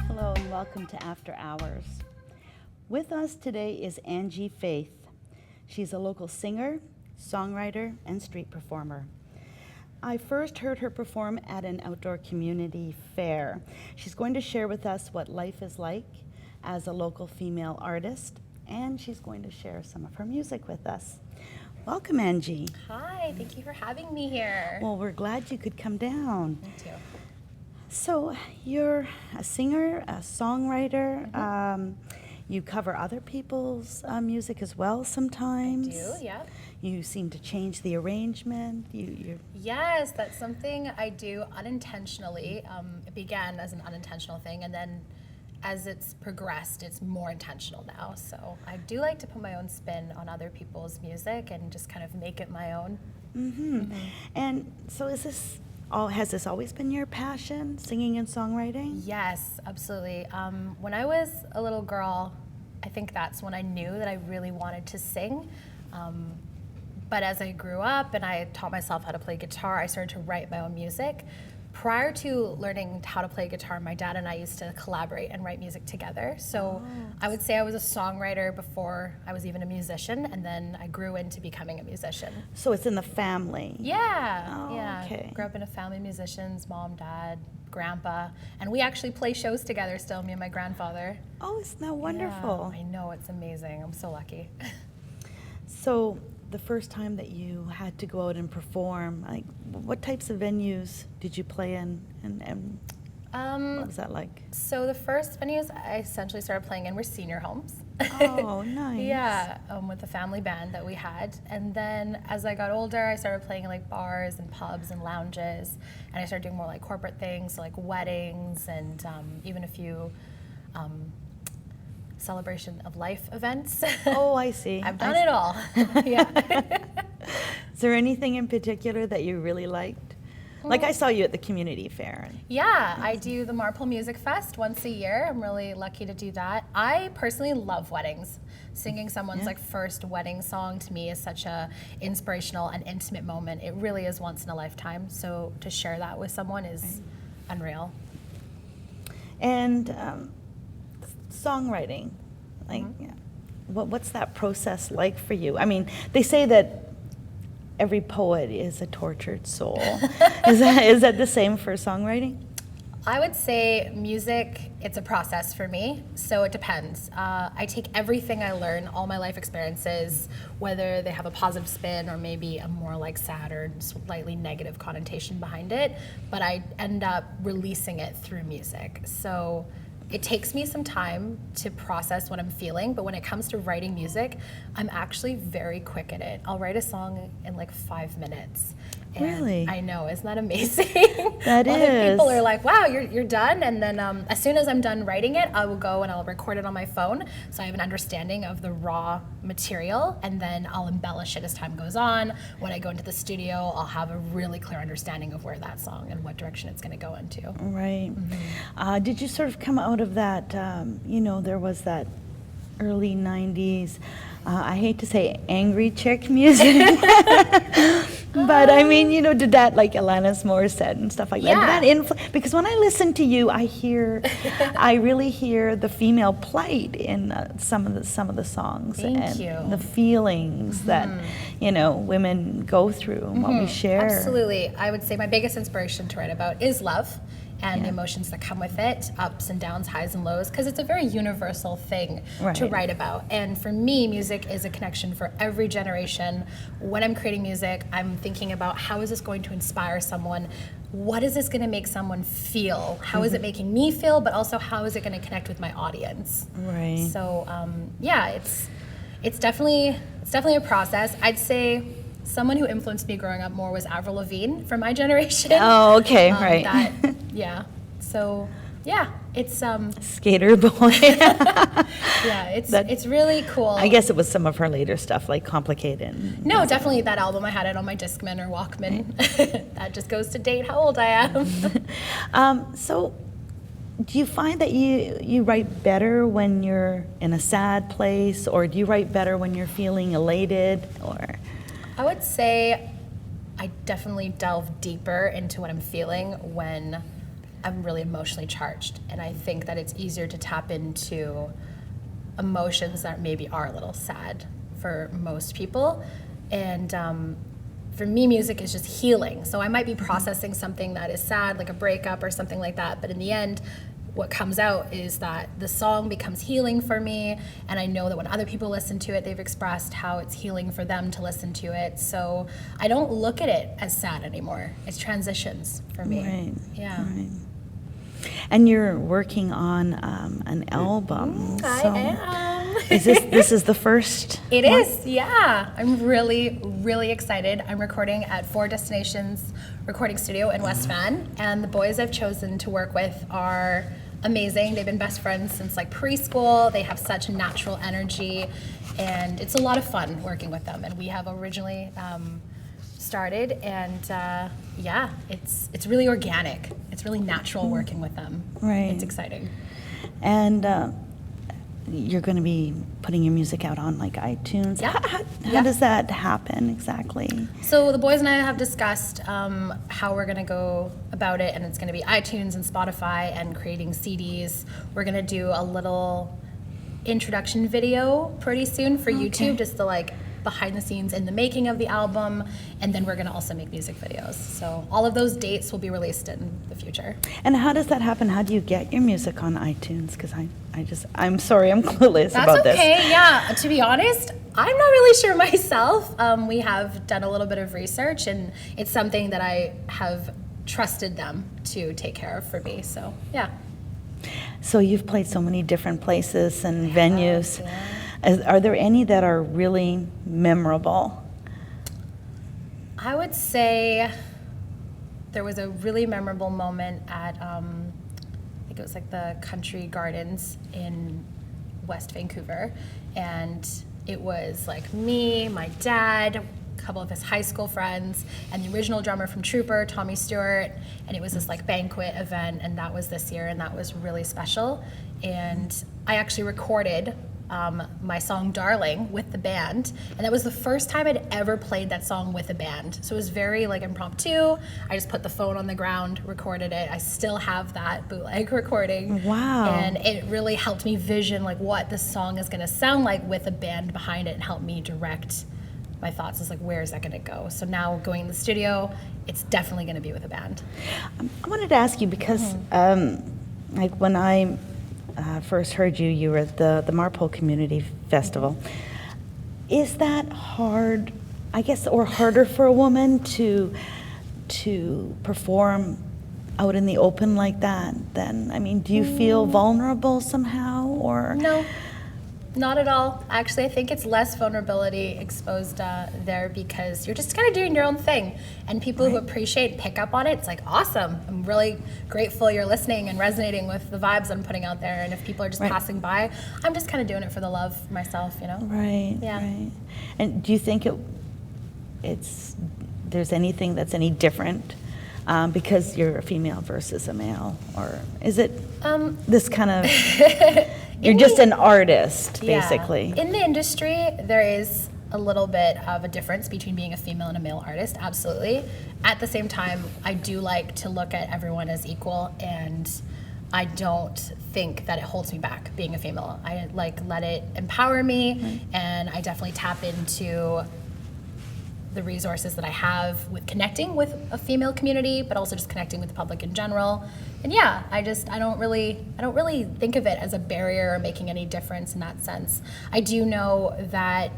Hello and welcome to After Hours. With us today is Angie Faith. She's a local singer, songwriter, and street performer. I first heard her perform at an outdoor community fair. She's going to share with us what life is like as a local female artist, and she's going to share some of her music with us. Welcome, Angie. Hi, thank you for having me here. Well, we're glad you could come down. Me too. So you're a singer, a songwriter. You cover other people's music as well sometimes. I do, yeah. You seem to change the arrangement. Yes, that's something I do unintentionally. It began as an unintentional thing, and then as it's progressed, it's more intentional now. So I do like to put my own spin on other people's music and just kind of make it my own. And so has this always been your passion, singing and songwriting? Yes, absolutely. When I was a little girl, I think that's when I knew that I really wanted to sing. But as I grew up and I taught myself how to play guitar, I started to write my own music. Prior to learning how to play guitar, my dad and I used to collaborate and write music together. So I would say I was a songwriter before I was even a musician, and then I grew into becoming a musician. So it's in the family? Yeah, Oh, yeah. okay. Grew up in a family of musicians, mom, dad, grandpa, and we actually play shows together still, me and my grandfather. Oh, isn't that wonderful? Yeah, I know, it's amazing. I'm so lucky. So the first time that you had to go out and perform, like, what types of venues did you play in, and what was that like? So the first venues I essentially started playing in were senior homes. Oh, nice. Yeah, with the family band that we had. And then as I got older, I started playing in like bars and pubs and lounges, and I started doing more like corporate things, so like weddings and even a few celebration of life events. Oh, I see. I've done it all. Yeah. Is there anything in particular that you really liked? Like, I saw you at the community fair. Yeah, I do the Marple Music Fest once a year. I'm really lucky to do that. I personally love weddings. Singing someone's like first wedding song to me is such a inspirational and intimate moment. It really is once in a lifetime. So to share that with someone is unreal. And songwriting, like, what's that process like for you? I mean, they say that every poet is a tortured soul. Is that the same for songwriting? I would say music, it's a process for me, so it depends. I take everything I learn, all my life experiences, whether they have a positive spin or maybe a more like sad or slightly negative connotation behind it, but I end up releasing it through music. So it takes me some time to process what I'm feeling, but when it comes to writing music, I'm actually very quick at it. I'll write a song in like 5 minutes. And Really? I know, isn't that amazing? That A lot of people is. are like, wow, you're done. And then as soon as I'm done writing it, I will go and I'll record it on my phone. So I have an understanding of the raw material, and then I'll embellish it as time goes on. When I go into the studio, I'll have a really clear understanding of where that song and what direction it's going to go into. Right. Did you sort of come out of that, there was that early 90s, I hate to say angry chick music, but I mean, did that, like Alanis Morissette and stuff like that? Yeah. Did that because when I listen to you, I really hear the female plight in some of the songs. Thank and you. the feelings that, women go through and what we share. Absolutely. I would say my biggest inspiration to write about is love and the emotions that come with it, ups and downs, highs and lows, because it's a very universal thing to write about. And for me, music is a connection for every generation. When I'm creating music, I'm thinking about how is this going to inspire someone? What is this going to make someone feel? How is it making me feel? But also, how is it going to connect with my audience? Right. So, it's definitely a process. I'd say someone who influenced me growing up more was Avril Lavigne from my generation. Oh, okay, right. So, it's Skater Boy. it's really cool. I guess it was some of her later stuff, like Complicated. No, definitely that album. I had it on my Discman or Walkman. That just goes to date how old I am. So Do you find that you write better when you're in a sad place, or do you write better when you're feeling elated, or? I would say I definitely delve deeper into what I'm feeling when I'm really emotionally charged. And I think that it's easier to tap into emotions that maybe are a little sad for most people. And for me, music is just healing. So I might be processing something that is sad, like a breakup or something like that, but in the end, what comes out is that the song becomes healing for me, and I know that when other people listen to it, they've expressed how it's healing for them to listen to it. So I don't look at it as sad anymore. It's transitions for me. Right. Yeah. Right. And you're working on an album. I am. This is the first? It is, yeah. I'm really, really excited. I'm recording at 4 Destinations Recording Studio in West Van, and the boys I've chosen to work with are amazing. They've been best friends since like preschool. They have such natural energy, and it's a lot of fun working with them. And we have originally started, and yeah, it's really organic. It's really natural working with them. Right. It's exciting. And you're going to be putting your music out on like iTunes. Yeah. How does that happen exactly? So the boys and I have discussed how we're going to go about it, and it's going to be iTunes and Spotify and creating CDs. We're going to do a little introduction video pretty soon for YouTube, just to like behind the scenes in the making of the album, and then we're going to also make music videos. So all of those dates will be released in the future. And how does that happen? How do you get your music on iTunes? Because I'm sorry, I'm clueless about this. That's okay, yeah. To be honest, I'm not really sure myself. We have done a little bit of research, and it's something that I have trusted them to take care of for me, so yeah. So you've played so many different places and venues. Yeah. Are there any that are really memorable? I would say there was a really memorable moment at, I think it was like the Country Gardens in West Vancouver. And it was like me, my dad, a couple of his high school friends, and the original drummer from Trooper, Tommy Stewart. And it was this like banquet event, and that was this year, and that was really special. And I actually recorded my song Darling with the band, and that was the first time I'd ever played that song with a band. So it was very like impromptu. I just put the phone on the ground, recorded it. I still have that bootleg recording. Wow. And it really helped me vision like what the song is going to sound like with a band behind it, and helped me direct my thoughts as like, where is that going to go? So now going in the studio, it's definitely going to be with a band. I wanted to ask you because like when I first heard you were at the Marpole Community Festival. Is that hard, I guess, or harder for a woman to perform out in the open like that? Then, I mean, do you feel vulnerable somehow, or? No, not at all. Actually, I think it's less vulnerability exposed there, because you're just kind of doing your own thing. And people who appreciate and pick up on it, it's like, awesome. I'm really grateful you're listening and resonating with the vibes I'm putting out there. And if people are just passing by, I'm just kind of doing it for the love myself, you know? Right, Yeah. right. And do you think there's anything that's any different because you're a female versus a male? Or is it this kind of... You're just an artist, basically. Yeah. In the industry, there is a little bit of a difference between being a female and a male artist, absolutely. At the same time, I do like to look at everyone as equal, and I don't think that it holds me back being a female. I let it empower me, and I definitely tap into the resources that I have with connecting with a female community, but also just connecting with the public in general. And yeah, I don't really think of it as a barrier or making any difference in that sense. I do know that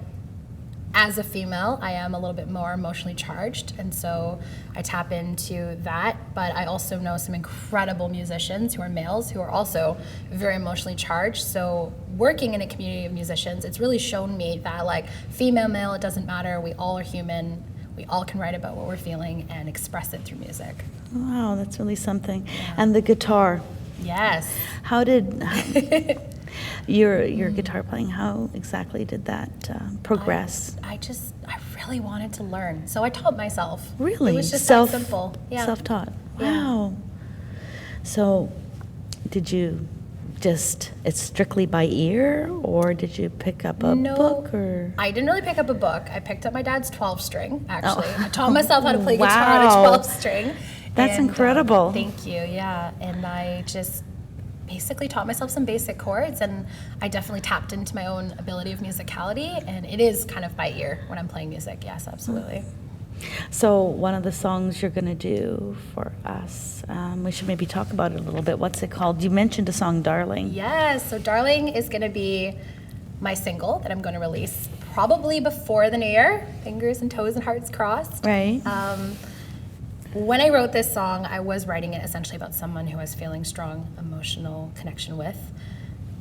as a female, I am a little bit more emotionally charged, and so I tap into that. But I also know some incredible musicians who are males who are also very emotionally charged. So working in a community of musicians, it's really shown me that like female, male, it doesn't matter. We all are human. We all can write about what we're feeling and express it through music. Wow, that's really something. Yeah. And the guitar. Yes. How did your guitar playing, how exactly did that progress? I really wanted to learn, so I taught myself. Really? It was just that simple. Yeah. Self-taught. Yeah. Wow. So did you just, it's strictly by ear, or did you pick up a book? Or I didn't really pick up a book. I picked up my dad's 12 string, actually. I taught myself how to play Wow. guitar on a 12 string. That's incredible. Thank you, yeah. And I just basically taught myself some basic chords, and I definitely tapped into my own ability of musicality, and it is kind of by ear when I'm playing music, yes, absolutely. So one of the songs you're going to do for us, we should maybe talk about it a little bit. What's it called? You mentioned a song, Darling. Yes, so Darling is going to be my single that I'm going to release probably before the new year. Fingers and toes and hearts crossed. Right. When I wrote this song, I was writing it essentially about someone who I was feeling strong emotional connection with.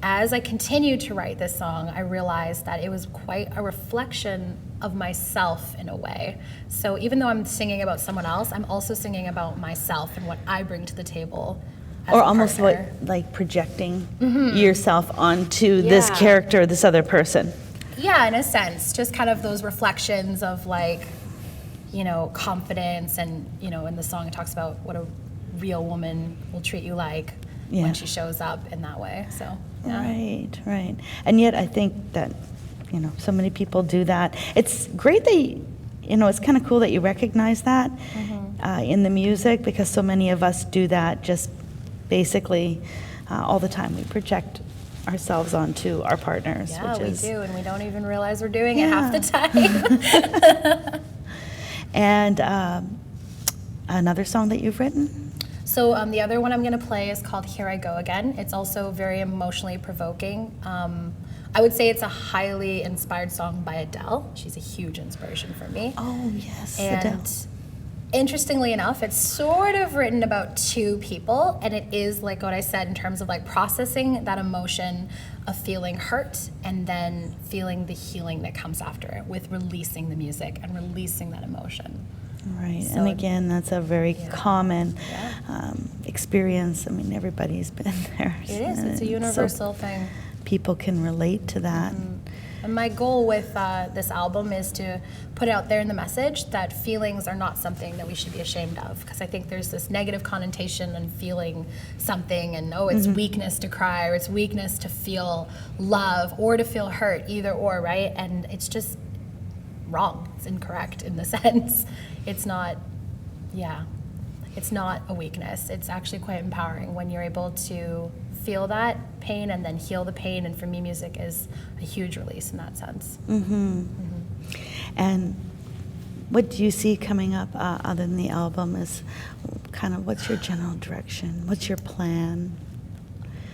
As I continued to write this song, I realized that it was quite a reflection of myself in a way. So even though I'm singing about someone else, I'm also singing about myself and what I bring to the table as Or a almost partner. like projecting yourself onto this Yeah. character, this other person. Yeah, in a sense, just kind of those reflections of like, you know, confidence, and you know, in the song it talks about what a real woman will treat you like Yeah. when she shows up in that way. So yeah. Right, right. And yet I think that, you know, so many people do that. It's great that, you know, it's kind of cool that you recognize that in the music, because so many of us do that just basically all the time. We project ourselves onto our partners, Yeah, which we is... do, and we don't even realize we're doing Yeah. it half the time. And another song that you've written? So the other one I'm going to play is called Here I Go Again. It's also very emotionally provoking. I would say it's a highly inspired song by Adele. She's a huge inspiration for me. Oh, yes, And Adele. interestingly enough, it's sort of written about two people, and it is like what I said in terms of like processing that emotion of feeling hurt and then feeling the healing that comes after it with releasing the music and releasing that emotion. Right, So- and again, that's a very common Yeah. experience. I mean, everybody's been there. It is, it's a So universal thing. people can relate to that. And my goal with this album is to put out there in the message that feelings are not something that we should be ashamed of, because I think there's this negative connotation on feeling something, and oh, it's weakness to cry, or it's weakness to feel love or to feel hurt, either or, right? And it's just wrong. It's incorrect in the sense. It's not, it's not a weakness. It's actually quite empowering when you're able to feel that pain and then heal the pain. And for me, music is a huge release in that sense. And what do you see coming up other than the album? Is kind of, what's your general direction? What's your plan?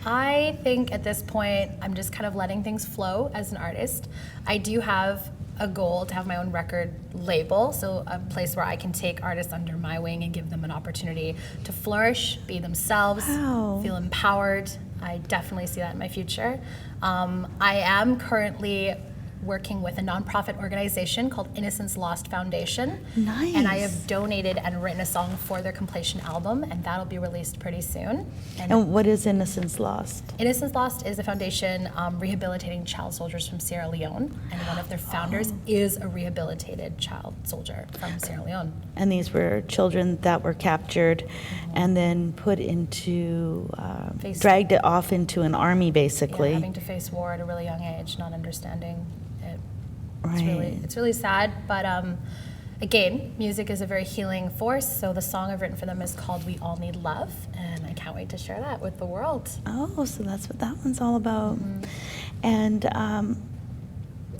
I think at this point, I'm just kind of letting things flow as an artist. I do have a goal to have my own record label, so a place where I can take artists under my wing and give them an opportunity to flourish, be themselves, Wow. feel empowered. I definitely see that in my future. I am currently working with a nonprofit organization called Innocence Lost Foundation. Nice. And I have donated and written a song for their completion album, and that'll be released pretty soon. And what is Innocence Lost? Innocence Lost is a foundation rehabilitating child soldiers from Sierra Leone, and one of their founders is a rehabilitated child soldier from Sierra Leone. And these were children that were captured and then put into, dragged it off into an army, basically. Yeah, having to face war at a really young age, not understanding it. Right. It's really sad, but again, music is a very healing force, so the song I've written for them is called We All Need Love, and I can't wait to share that with the world. Oh, so that's what that one's all about. And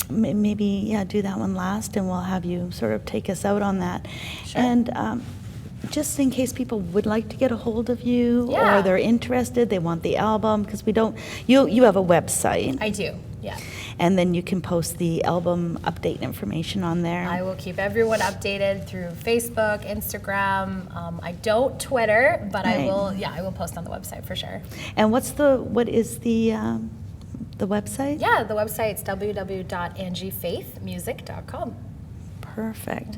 maybe, do that one last, and we'll have you sort of take us out on that. Sure. And just in case people would like to get a hold of you, Yeah. or they're interested, they want the album, because we don't, you have a website, I do, yeah. and then you can post the album update information on there. I will keep everyone updated through Facebook, Instagram. I don't Twitter, but I Right. will. Yeah, I will post on the website for sure. And what is the website? Yeah, the website's www.angiefaithmusic.com. Perfect.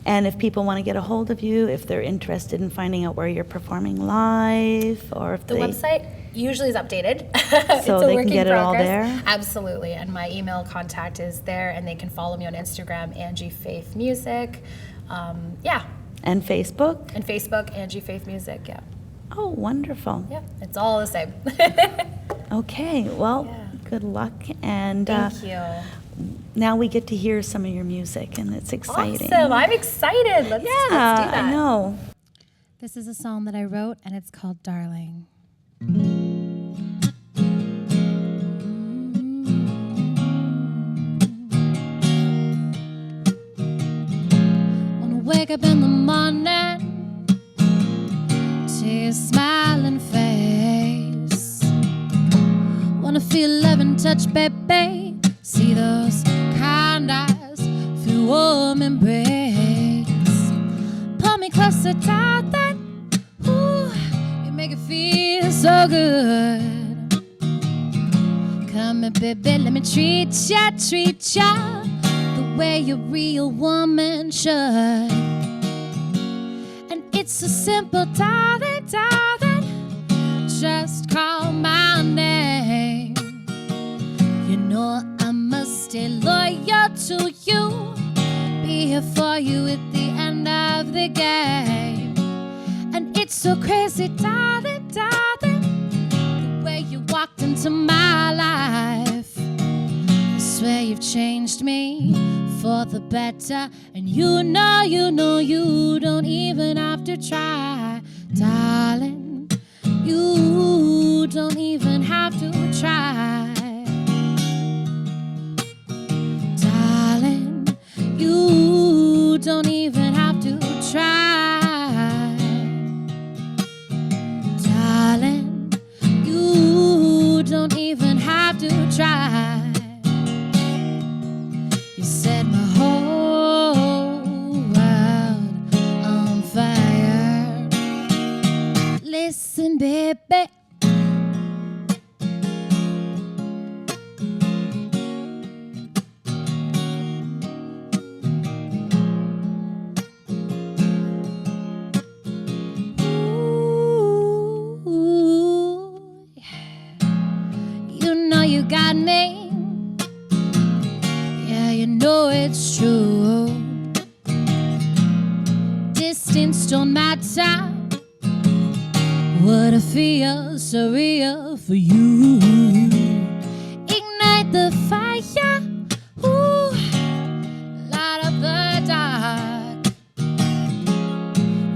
And if people want to get a hold of you, if they're interested in finding out where you're performing live, or if The website usually is updated. It's So a they can work in get it all progress. there? Absolutely, and my email contact is there, and they can follow me on Instagram, Angie Faith Music. Yeah, and Facebook? and Facebook, Angie Faith Music. Yeah. Oh, wonderful. Yeah, it's all the same. Okay, well, Yeah. good luck. And Thank you. now we get to hear some of your music, and it's exciting. Awesome. I'm excited. Let's do that. I know. This is a song that I wrote, and it's called Darling. Wanna wake up in the morning to your smiling face. Wanna feel love and touch, baby. See those kind eyes, feel warm embrace. Pull me closer, darling. Ooh, you make it feel so good. Come here, baby, let me treat ya the way a real woman should. And it's so simple, darling, darling. Just call my name. You know I must stay loyal to you. Be here for you at the end of the game. And it's so crazy, darling, darling, the way you walked into my life. I swear you've changed me for the better. And you know you don't even have to try, darling. You don't even have to try, darling. You don't even have to try, darling. You don't even have to try. You set my whole world on fire. Listen, baby. You got me, yeah, you know it's true. Distance don't matter. What I feel so real for you. Ignite the fire, ooh, light up the dark.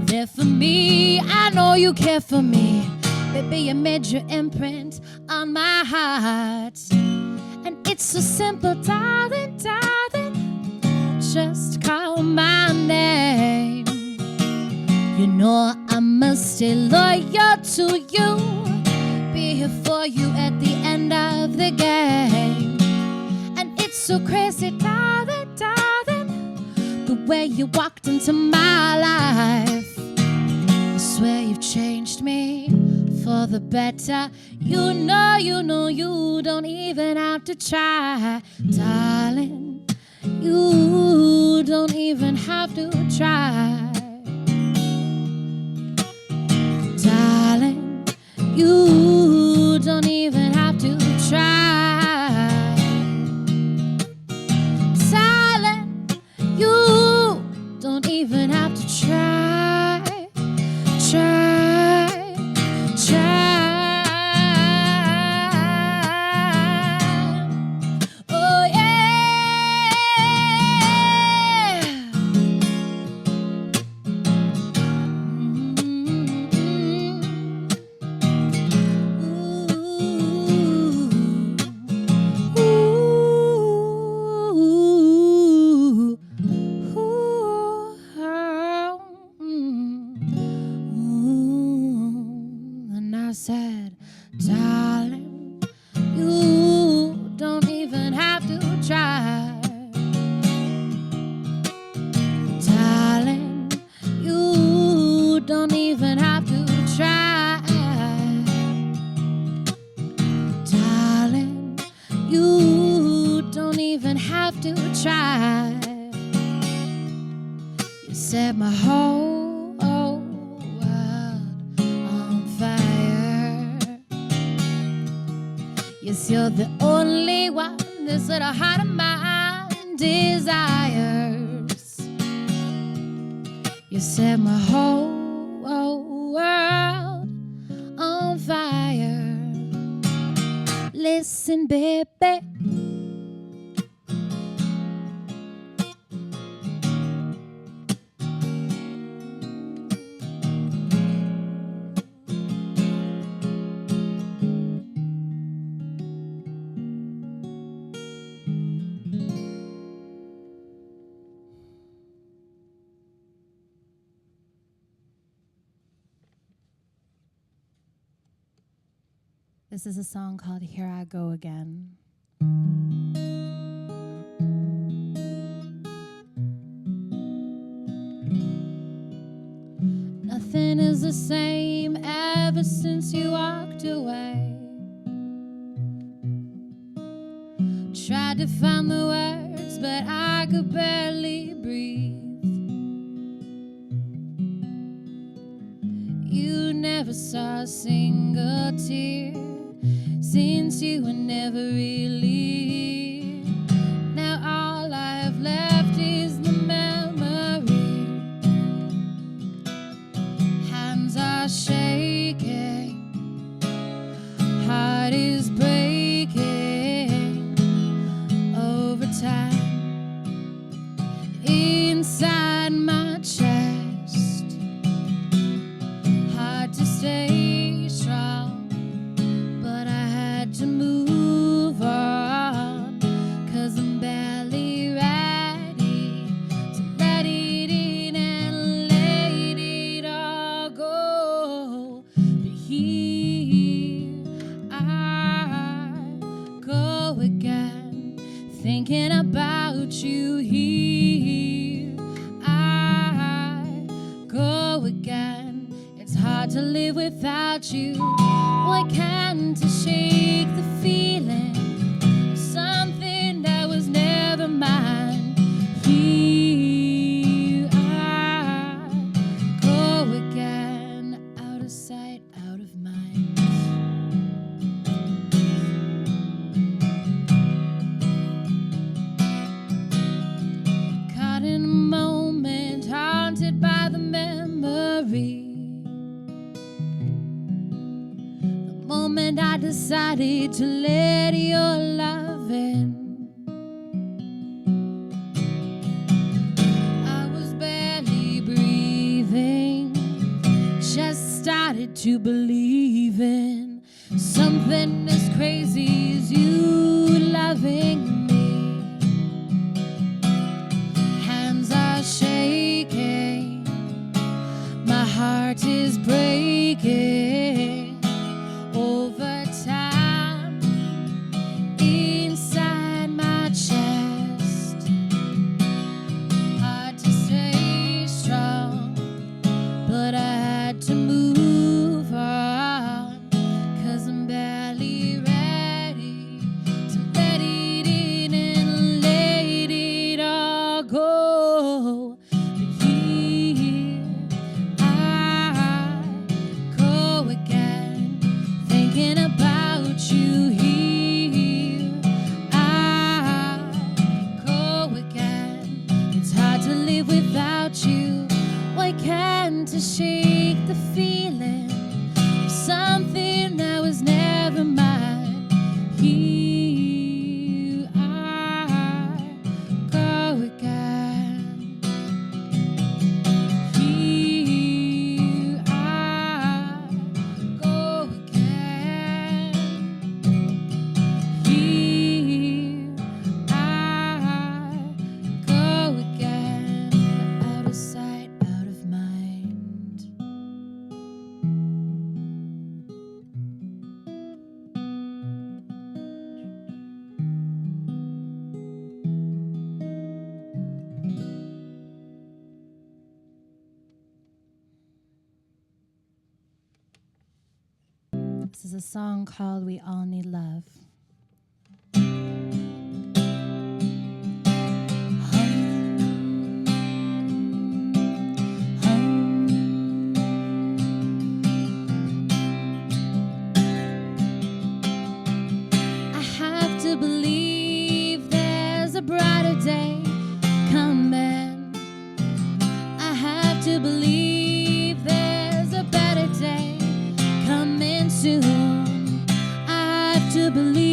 There for me, I know you care for me. Baby, you made your imprint on my heart. And it's so simple, darling, darling. Just call my name. You know I must stay loyal to you. Be here for you at the end of the game. And it's so crazy, darling, darling, the way you walked into my life. I swear you've changed me for the better. You know you don't even have to try, darling. You don't even have to try, darling. You don't even have to try, darling. You don't even have to try, try. Oh yeah. And I said, darling, you don't even have to try, darling. You don't even have to try, darling. You don't even have to try. You set my whole world on fire. Yes, you're the only one this little heart of mine desires. You set my whole world Listen, baby. This is a song called Here I Go Again. Nothing is the same ever since you walked away. Tried to find the words, but I could barely breathe. You never saw a single tear since you were never really. Now all I have left is the memory. Hands are shaking, heart is breaking over time. Inside my chest, hard to stay strong, but I had to move on, 'cause I'm barely ready to let it in and let it all go. But here I go again, thinking about you. Here I go again. It's hard to live without you. Why can't I shake the feeling of something that was never mine? Here I go again, out of sight, out of mind. Caught in a moment, haunted by the memory. Moment I decided to let your love in, I was barely breathing, just started to believe in something as crazy as you loving me. Hands are shaking, my heart is breaking over time. Inside my chest, hard to stay strong, but I had to move on, 'cause I'm barely ready to let it in and let it all go. But here I go again, thinking about you. Here I go again. It's hard to live without you. Why can't I shake the feeling of something that was never mine? Here I go again. Here I go again. Here I go again, out of sight, out of mind. This is a song called We All Need Love. I have to believe there's a brighter day coming. I have to believe there's a better day coming soon. I have to believe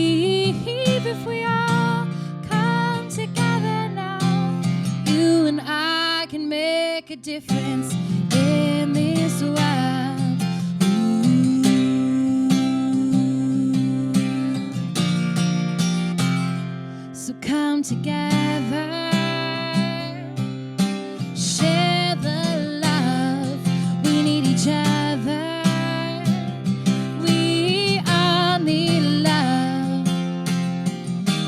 make a difference in this world. So come together, share the love. We need each other. We all need love.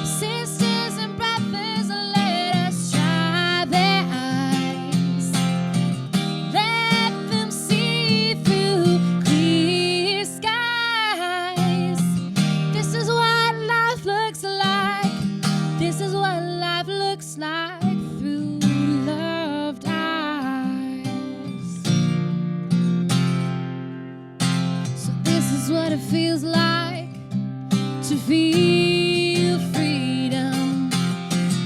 Sisters and brothers, let us try their eyes. Let them see through clear skies. This is what life looks like. This is what life looks like through loved eyes. So this is what it feels like to feel freedom.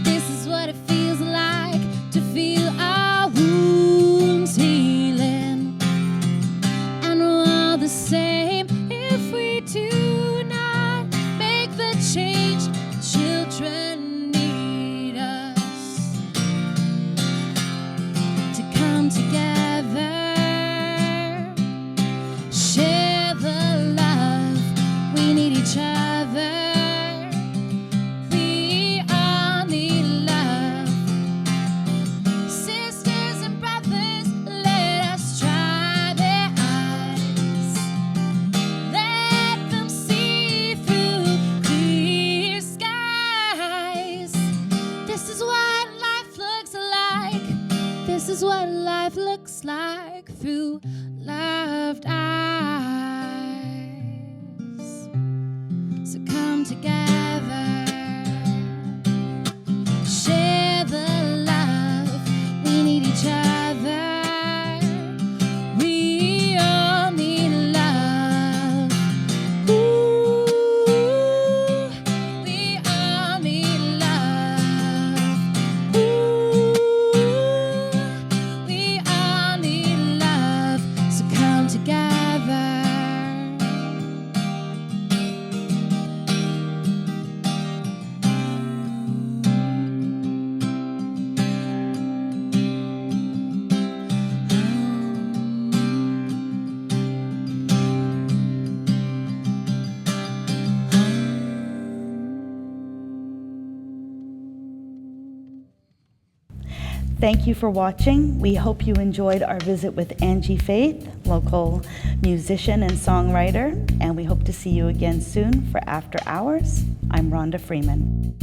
This is what it feels like to feel our wounds healing. And we're all the same if we do not make the change. Children need us to come together, share the love. We need each other. We all need love. Sisters and brothers, let us try their eyes. Let them see through clear skies. This is what life looks like. This is what life looks like through loved eyes. So come together, share the love. We need each other. We all need love. Ooh, we all need love. Ooh, we all need love. So come together. Thank you for watching. We hope you enjoyed our visit with Angie Faith, local musician and songwriter, and we hope to see you again soon for After Hours. I'm Rhonda Freeman.